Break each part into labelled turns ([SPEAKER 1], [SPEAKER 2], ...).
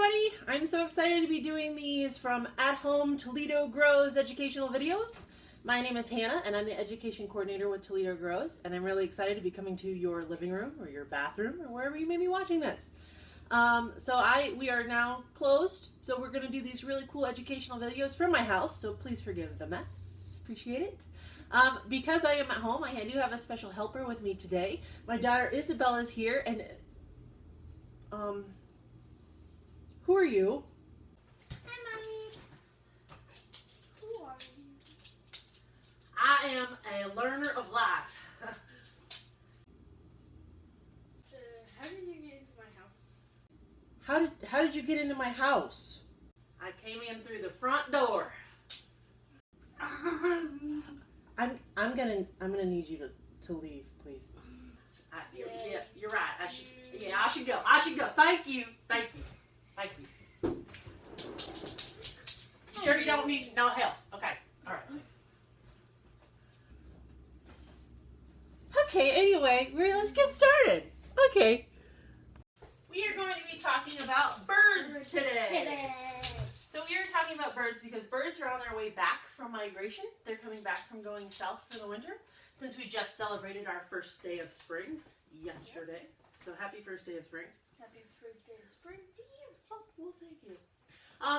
[SPEAKER 1] everybody! I'm so excited to be doing these from At Home Toledo Grows educational videos. My name is Hannah and I'm the education coordinator with Toledo Grows, and I'm really excited to be coming to your living room or your bathroom or wherever you may be watching this. We are now closed, so we're going to do these really cool educational videos from my house, so please forgive the mess. Appreciate it. Because I am at home, I do have a special helper with me today. My daughter Isabella is here, and who are you?
[SPEAKER 2] Hi, Mommy. Who are you?
[SPEAKER 1] I am a learner of life.
[SPEAKER 2] How did you get into my house?
[SPEAKER 1] How did you get into my house? I came in through the front door. I'm gonna need you to leave, please. Yeah, you're right. I should go. Thank you. You sure you don't need no help? Okay. All right. Okay. Anyway, let's get started. Okay. We are going to be talking about birds today. So we are talking about birds because birds are on their way back from migration. They're coming back from going south for the winter, since we just celebrated our first day of spring yesterday. So happy first day of spring.
[SPEAKER 2] Happy first day of spring to you.
[SPEAKER 1] Oh, well, thank you.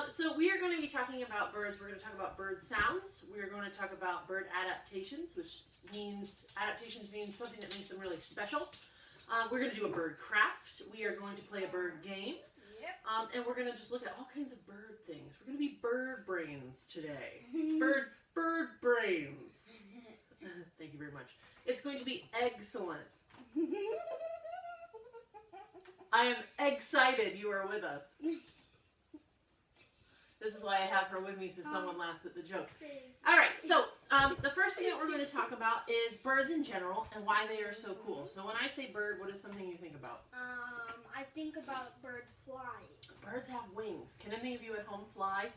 [SPEAKER 1] So we are going to be talking about birds. We're going to talk about bird sounds. We are going to talk about bird adaptations, which means something that makes them really special. We're going to do a bird craft. We are going to play a bird game.
[SPEAKER 2] Yep.
[SPEAKER 1] And we're going to just look at all kinds of bird things. We're going to be bird brains today. bird brains. Thank you very much. It's going to be excellent. I am excited you are with us. This is why I have her with me, so someone laughs at the joke. Alright, so the first thing that we're going to talk about is birds in general and why they are so cool. So when I say bird, what is something you think about?
[SPEAKER 2] I think about birds flying.
[SPEAKER 1] Birds have wings. Can any of you at home fly?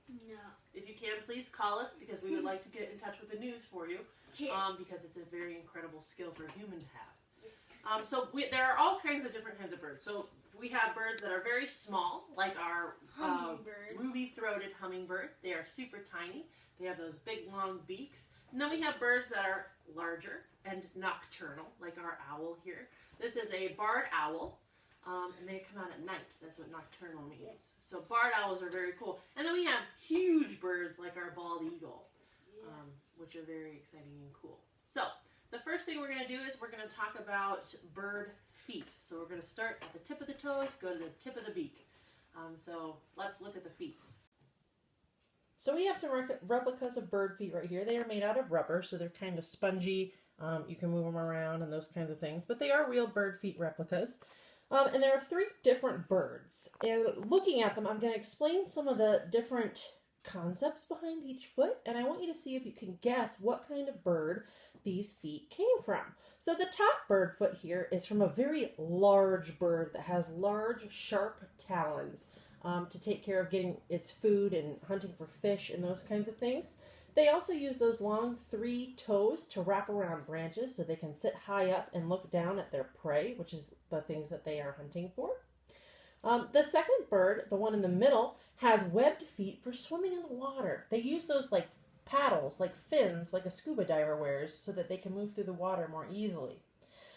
[SPEAKER 2] No.
[SPEAKER 1] If you can, please call us because we would like to get in touch with the news for you.
[SPEAKER 2] Yes.
[SPEAKER 1] Because it's a very incredible skill for a human to have.
[SPEAKER 2] Yes.
[SPEAKER 1] There are all kinds of different kinds of birds. So we have birds that are very small, like our ruby-throated hummingbird. They are super tiny. They have those big, long beaks. And then we have birds that are larger and nocturnal, like our owl here. This is a barred owl, and they come out at night. That's what nocturnal means.
[SPEAKER 2] Yes.
[SPEAKER 1] So barred owls are very cool. And then we have huge birds like our bald eagle, which are very exciting and cool. So the first thing we're going to do is we're going to talk about bird feet. So we're going to start at the tip of the toes, go to the tip of the beak. So let's look at the feet. So we have some replicas of bird feet right here. They are made out of rubber, so they're kind of spongy. You can move them around and those kinds of things. But they are real bird feet replicas. And there are 3 different birds. And looking at them, I'm going to explain some of the different concepts behind each foot. And I want you to see if you can guess what kind of bird these feet came from. So the top bird foot here is from a very large bird that has large, sharp talons to take care of getting its food and hunting for fish and those kinds of things. They also use those long 3 toes to wrap around branches so they can sit high up and look down at their prey, which is the things that they are hunting for. The second bird, the one in the middle, has webbed feet for swimming in the water. They use those like paddles, like fins, like a scuba diver wears, so that they can move through the water more easily.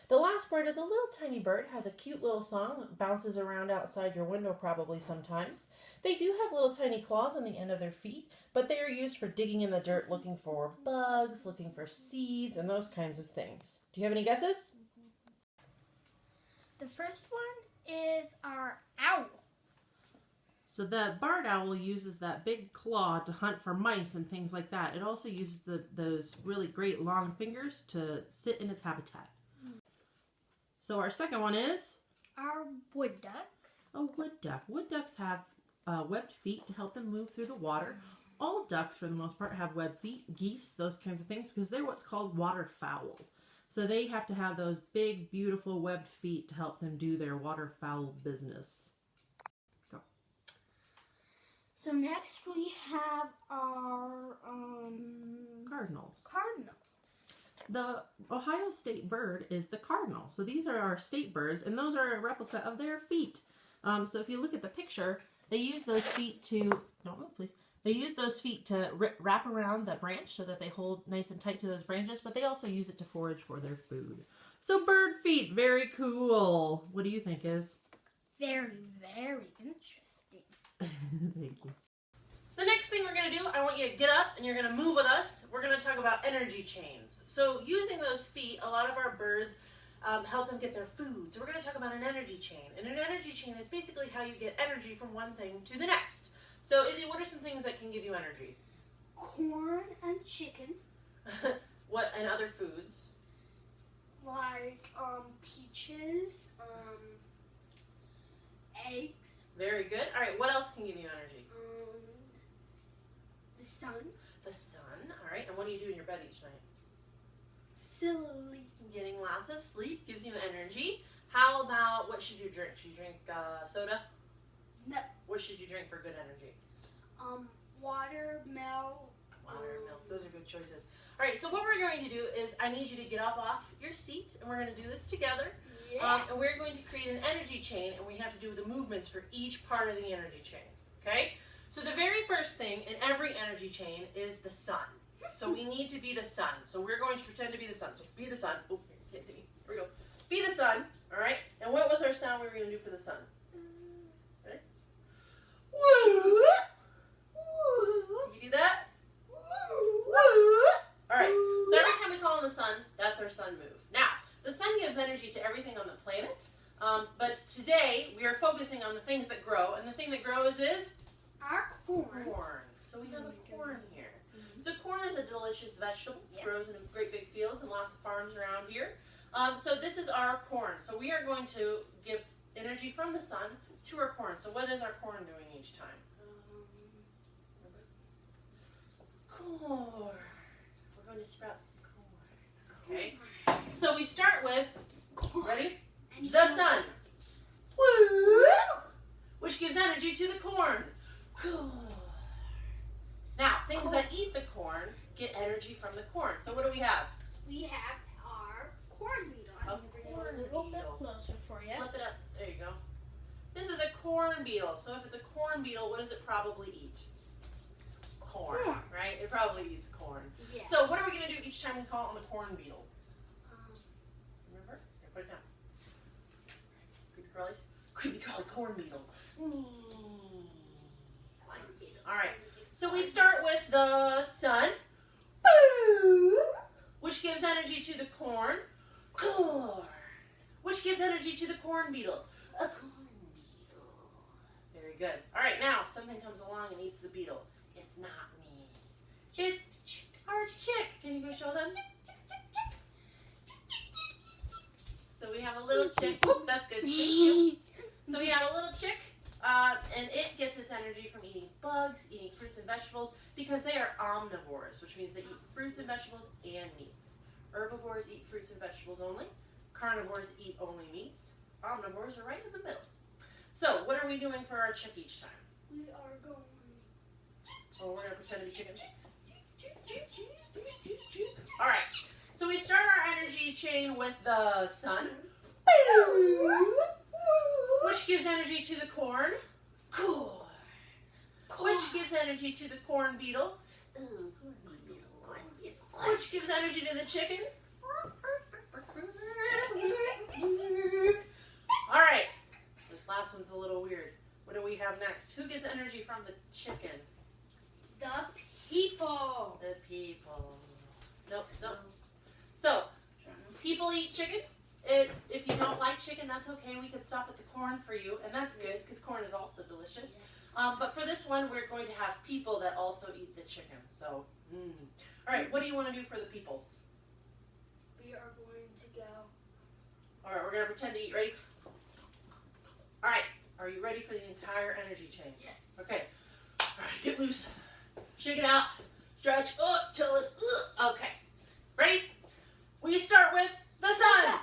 [SPEAKER 1] The last bird is a little tiny bird, has a cute little song that bounces around outside your window probably sometimes. They do have little tiny claws on the end of their feet, but they are used for digging in the dirt, looking for bugs, looking for seeds, and those kinds of things. Do you have any guesses?
[SPEAKER 2] The first one is our owl.
[SPEAKER 1] So the barred owl uses that big claw to hunt for mice and things like that. It also uses those really great long fingers to sit in its habitat. So our second one is?
[SPEAKER 2] Our wood duck.
[SPEAKER 1] A wood duck. Wood ducks have webbed feet to help them move through the water. All ducks, for the most part, have webbed feet, geese, those kinds of things, because they're what's called waterfowl. So they have to have those big, beautiful webbed feet to help them do their waterfowl business. Go.
[SPEAKER 2] So next we have our
[SPEAKER 1] Cardinals.
[SPEAKER 2] cardinals.
[SPEAKER 1] The Ohio state bird is the cardinal. So these are our state birds, and those are a replica of their feet. So if you look at the picture, they use those feet to, don't move please, they use those feet to wrap around the branch so that they hold nice and tight to those branches, but they also use it to forage for their food. So bird feet, very cool. What do you think, Iz?
[SPEAKER 2] Very, very interesting.
[SPEAKER 1] Thank you. The next thing we're going to do, I want you to get up and you're going to move with us. We're going to talk about energy chains. So using those feet, a lot of our birds help them get their food. So we're going to talk about an energy chain. And an energy chain is basically how you get energy from one thing to the next. So Izzy, what are some things that can give you energy?
[SPEAKER 2] Corn and chicken.
[SPEAKER 1] What, and other foods?
[SPEAKER 2] Like peaches, eggs.
[SPEAKER 1] Very good. All right, what else can give you energy?
[SPEAKER 2] The sun.
[SPEAKER 1] The sun. All right, and what do you do in your bed each night?
[SPEAKER 2] Sleep.
[SPEAKER 1] Getting lots of sleep gives you energy. How about, what should you drink? Should you drink soda?
[SPEAKER 2] No.
[SPEAKER 1] What should you drink for good energy?
[SPEAKER 2] Water, milk.
[SPEAKER 1] Water, milk. Those are good choices. All right, so what we're going to do is I need you to get up off your seat, and we're going to do this together.
[SPEAKER 2] Yeah.
[SPEAKER 1] And we're going to create an energy chain, and we have to do the movements for each part of the energy chain. Okay? So the very first thing in every energy chain is the sun. So we need to be the sun. So we're going to pretend to be the sun. So be the sun. Oh, can't see me. Here we go. Be the sun. All right? And what was our sound we were going to do for the sun? Ready? Woo! Can you do that? All right. So every time we call on the sun, that's our sun move. Now, the sun gives energy to everything on the planet. But today, we are focusing on the things that grow. And the thing that grows is?
[SPEAKER 2] Our corn.
[SPEAKER 1] So we have a corn here. So corn is a delicious vegetable. It grows in great big fields and lots of farms around here. So this is our corn. So we are going to give energy from the sun to our corn. So what is our corn doing each time? Corn. We're going to sprout some corn. Okay. So we start with, ready? The sun. Woo! Which gives energy to the corn. Now, things that eat the corn get energy from the corn. So what do we have?
[SPEAKER 2] We have our corn beetle. I'm going to bring it a little bit closer for you.
[SPEAKER 1] Flip it up. There you go. This is a corn beetle. So if it's a corn beetle, what does it probably eat? Corn, right? It probably eats corn.
[SPEAKER 2] Yeah.
[SPEAKER 1] So what are we going to do each time we call on the corn beetle? Remember? Here, put it down. Creepy crawlies. Creepy crawly corn beetle. All right. So we start with the sun, which gives energy to the corn, which gives energy to the corn beetle, a corn beetle. Very good. All right, now something comes along and eats the beetle. It's not me. It's our chick. Can you go show them? So we have a little chick. Oop, that's good. Thank you. So we have a little chick. And it gets its energy from eating bugs, eating fruits and vegetables, because they are omnivores, which means they eat fruits and vegetables and meats. Herbivores eat fruits and vegetables only. Carnivores eat only meats. Omnivores are right in the middle. So, what are we doing for our chick each time?
[SPEAKER 2] We are going.
[SPEAKER 1] Oh, we're going to pretend to be chickens. All right. So we start our energy chain with the sun. Which gives energy to the corn, which gives energy to the corn beetle, which gives energy to the chicken. All right, this last one's a little weird. What do we have next? Who gets energy from the chicken?
[SPEAKER 2] The people.
[SPEAKER 1] The people. Nope, nope. So, people eat chicken. If you don't like chicken, that's okay. We can stop at the corn for you, and that's good because corn is also delicious.
[SPEAKER 2] Yes.
[SPEAKER 1] But for this one, we're going to have people that also eat the chicken. So, all right, what do you want to do for the peoples?
[SPEAKER 2] We are going to go.
[SPEAKER 1] All right, we're going to pretend to eat. Ready? All right, are you ready for the entire energy chain?
[SPEAKER 2] Yes.
[SPEAKER 1] Okay. All right, get loose. Shake it out. Stretch. Toes. Okay. Ready? We start with the sun.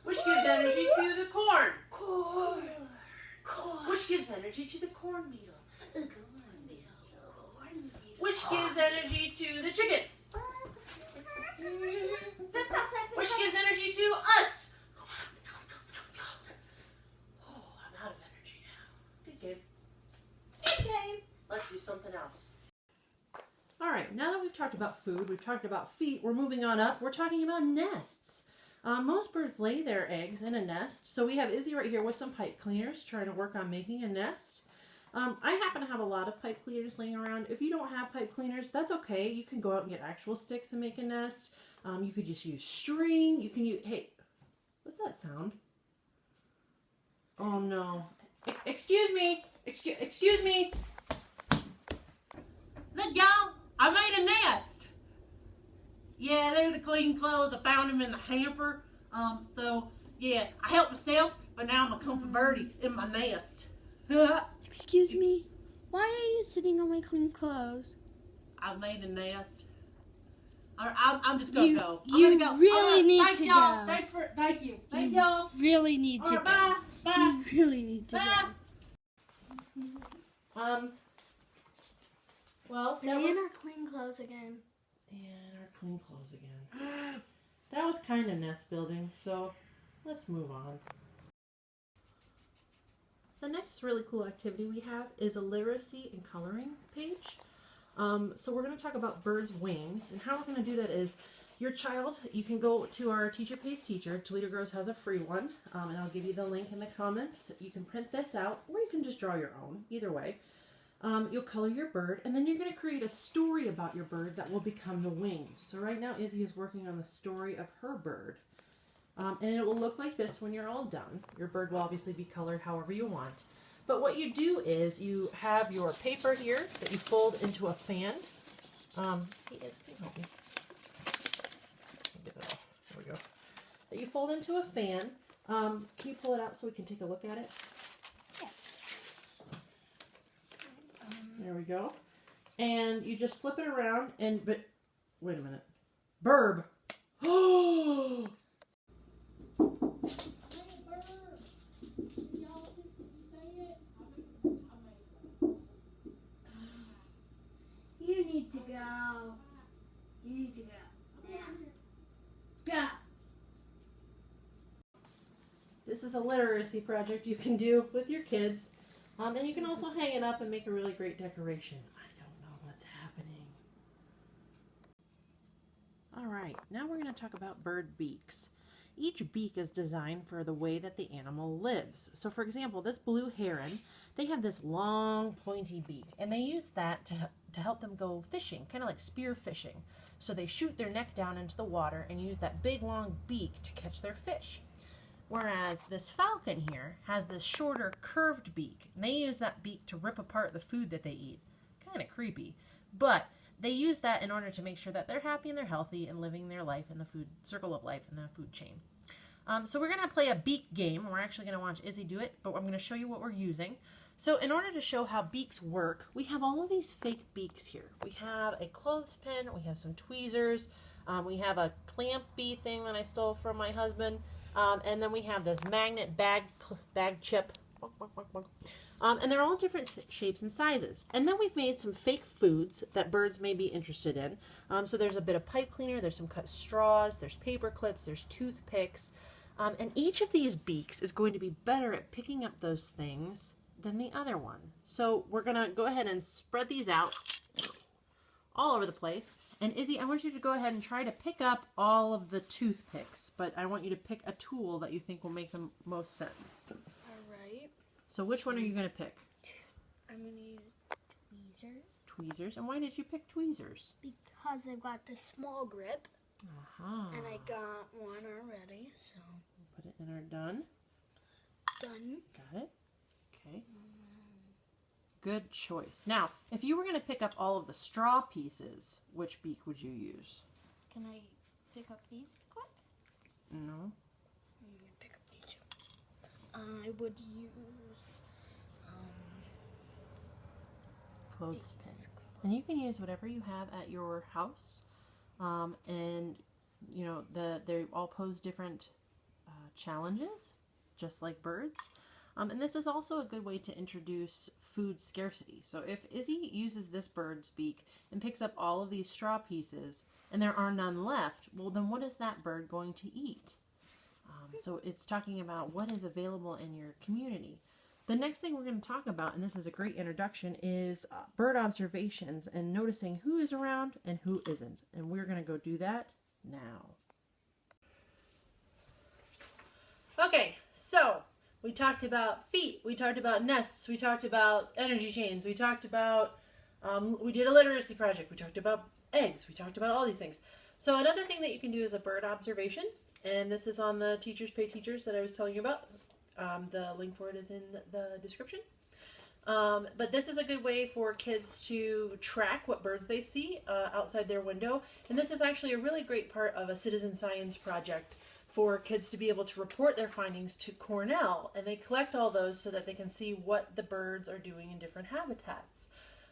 [SPEAKER 1] Which gives energy to the corn. Which gives energy to the corn beetle. Which gives energy to the chicken. Which gives energy to us. you something else. All right, now that we've talked about food, we've talked about feet, we're moving on up. We're talking about nests. Most birds lay their eggs in a nest. So we have Izzy right here with some pipe cleaners trying to work on making a nest. I happen to have a lot of pipe cleaners laying around. If you don't have pipe cleaners, that's okay. You can go out and get actual sticks and make a nest. You could just use string. You can use, hey, what's that sound? Oh no. Excuse me. Excuse me.
[SPEAKER 3] Look, y'all, I made a nest. Yeah, they're the clean clothes. I found them in the hamper. So, yeah, I helped myself, but now I'm a comfy birdie in my nest.
[SPEAKER 2] Excuse me, why are you sitting on my clean clothes?
[SPEAKER 3] I made a nest. I'm just gonna go. I'm
[SPEAKER 2] You
[SPEAKER 3] gonna go.
[SPEAKER 2] really need
[SPEAKER 3] Thanks,
[SPEAKER 2] to
[SPEAKER 3] y'all.
[SPEAKER 2] go.
[SPEAKER 3] Thank you. Thank y'all.
[SPEAKER 2] Really need
[SPEAKER 3] All
[SPEAKER 2] to
[SPEAKER 3] right,
[SPEAKER 2] go.
[SPEAKER 3] bye. Bye.
[SPEAKER 2] You really need to
[SPEAKER 3] Bye.
[SPEAKER 2] go.
[SPEAKER 1] Well,
[SPEAKER 2] Are
[SPEAKER 1] that
[SPEAKER 2] we
[SPEAKER 1] was...
[SPEAKER 2] in our clean clothes again?
[SPEAKER 1] And our clean clothes again. That was kind of nest building, so let's move on. The next really cool activity we have is a literacy and coloring page. So we're going to talk about birds' wings, and how we're going to do that is your child, you can go to our Teacher Pays Teacher. Toledo Grows has a free one, and I'll give you the link in the comments. You can print this out, or you can just draw your own, either way. You'll color your bird, and then you're going to create a story about your bird that will become the wings. So right now Izzy is working on the story of her bird. And it will look like this when you're all done. Your bird will obviously be colored however you want. But what you do is you have your paper here that you fold into a fan. Hey, Iz, can you help me? Get that off. There we go. That you fold into a fan. Can you pull it out so we can take a look at it? There we go. And you just flip it around and, but, wait a minute. Burb. Oh!
[SPEAKER 2] You need to go. You need to go. Now. Go.
[SPEAKER 1] This is a literacy project you can do with your kids. And you can also hang it up and make a really great decoration. I don't know what's happening. All right, now we're going to talk about bird beaks. Each beak is designed for the way that the animal lives. So for example, this blue heron, they have this long pointy beak, and they use that to help them go fishing, kind of like spear fishing. So they shoot their neck down into the water and use that big long beak to catch their fish. Whereas this falcon here has this shorter curved beak, and they use that beak to rip apart the food that they eat. Kind of creepy. But they use that in order to make sure that they're happy and they're healthy and living their life in the food circle of life in the food chain. So we're going to play a beak game. We're actually going to watch Izzy do it, but I'm going to show you what we're using. So in order to show how beaks work, we have all of these fake beaks here. We have a clothespin, we have some tweezers, we have a clamp bee thing that I stole from my husband, and then we have this magnet bag chip. And they're all different shapes and sizes. And then we've made some fake foods that birds may be interested in. So there's a bit of pipe cleaner, there's some cut straws, there's paper clips, there's toothpicks. And each of these beaks is going to be better at picking up those things than the other one. So we're going to go ahead and spread these out all over the place. And Izzy, I want you to go ahead and try to pick up all of the toothpicks, but I want you to pick a tool that you think will make the most sense.
[SPEAKER 2] Alright.
[SPEAKER 1] So which one are you going to pick?
[SPEAKER 2] I'm going to use tweezers.
[SPEAKER 1] Tweezers. And why did you pick tweezers?
[SPEAKER 2] Because I've got this small grip.
[SPEAKER 1] Aha.
[SPEAKER 2] And I got one already, so.
[SPEAKER 1] Put it in our done.
[SPEAKER 2] Done.
[SPEAKER 1] Got it. Okay. Good choice. Now, if you were going to pick up all of the straw pieces, which beak would you use?
[SPEAKER 2] Can I pick up these quick?
[SPEAKER 1] No.
[SPEAKER 2] I'm going to pick up these two. I would use
[SPEAKER 1] Clothespin. And you can use whatever you have at your house. And, you know, they all pose different challenges, just like birds. And this is also a good way to introduce food scarcity. So if Izzy uses this bird's beak and picks up all of these straw pieces and there are none left, well then what is that bird going to eat? So it's talking about what is available in your community. The next thing we're going to talk about, and this is a great introduction, is bird observations and noticing who is around and who isn't. And we're going to go do that now. Okay, so we talked about feet, we talked about nests, we talked about energy chains, we talked about, we did a literacy project, we talked about eggs, we talked about all these things. So another thing that you can do is a bird observation, and this is on the Teachers Pay Teachers that I was telling you about. The link for it is in the description. But this is a good way for kids to track what birds they see outside their window. And this is actually a really great part of a citizen science project for kids to be able to report their findings to Cornell. And they collect all those so that they can see what the birds are doing in different habitats.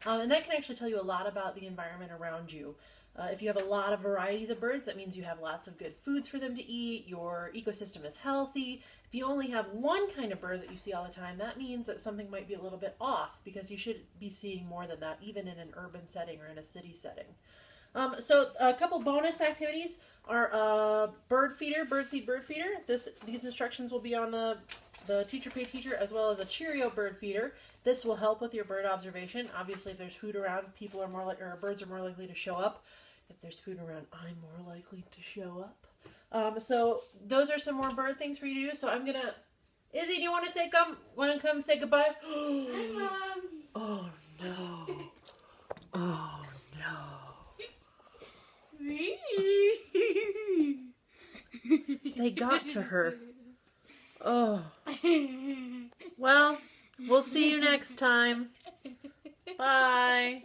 [SPEAKER 1] And that can actually tell you a lot about the environment around you. If you have a lot of varieties of birds, that means you have lots of good foods for them to eat, your ecosystem is healthy. If you only have one kind of bird that you see all the time, that means that something might be a little bit off, because you should be seeing more than that, even in an urban setting or in a city setting. So a couple bonus activities are bird feeder, birdseed bird feeder. These instructions will be on the Teacher Pay Teacher, as well as a Cheerio bird feeder. This will help with your bird observation. Obviously, if there's food around, birds are more likely to show up. If there's food around, I'm more likely to show up. So those are some more bird things for you to do. So I'm gonna, Izzy, do you want to come say goodbye?
[SPEAKER 2] Hi, Mom.
[SPEAKER 1] Oh no! Oh no! They got to her. Oh. Well, we'll see you next time. Bye.